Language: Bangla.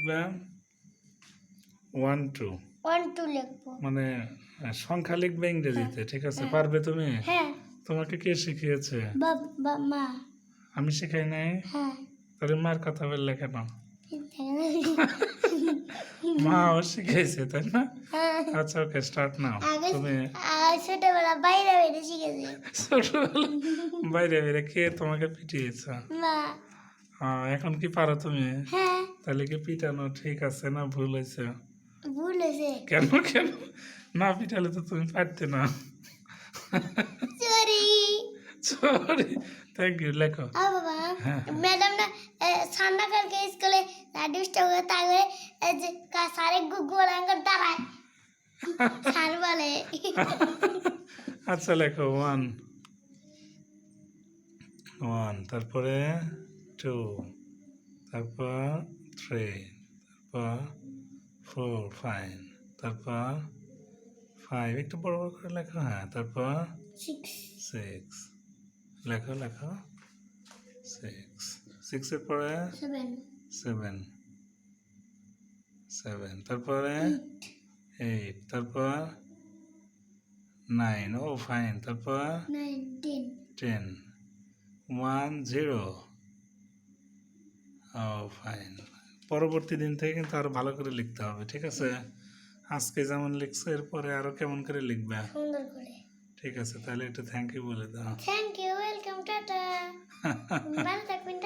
লিখবা 1 2 1 2 লিখবো। মানে সংখ্যা লিখবে ইংরেজিতে, ঠিক আছে? হ্যাঁ। পারবে তুমি? হ্যাঁ। তোমাকে কে শিখিয়েছে? মা। আমি শিখাই নাই? হ্যাঁ। তাহলে মার কথা বললে কেন? মা ও শিখাইছে, তাই না? আচ্ছা, ওকে, স্টার্ট নাও। তুমি ছোটবেলা বাইরে বাইরে শিখেছি। ছোটবেলা বাইরে বাইরে কে তোমাকে পিটিয়েছে? মা। এখন কি পারো তুমি? হ্যাঁ। তাহলে কি পিটানো ঠিক আছে না ভুল হয়েছে? ভুল হয়েছে। কেন কেন? না পিটালে তো তুমি পারতে না। সরি। Sorry, thank you. লেখো। বাবা, ম্যাডাম না সান্না কালকে স্কুলে দুষ্ট করে তারপরে যে সারে গোলাঙ্গার দাঁড়ায় স্যার বলে। আচ্ছা, লেখো 1 1, তারপরে 2, তারপর 3, তারপর 4 5, তারপর 5, একটু বড় বড় করে লেখো। হ্যাঁ, তারপর 6 লেখো লেখো 6 এর পরে 7 তারপরে 8, তারপর 9, ও ফাইন, তারপর 10 1 0, ও ফাইন। পরবর্তী দিন থেকে কিন্তু আরো ভালো করে লিখতে হবে, ঠিক আছে? আজকে যেমন লিখছো এরপরে আরো কেমন করে লিখবে? সুন্দর করে। ঠিক আছে, তাহলে একটু থ্যাংক ইউ বলে দাও। Thank you, welcome, tata. ভালো থাকবেন।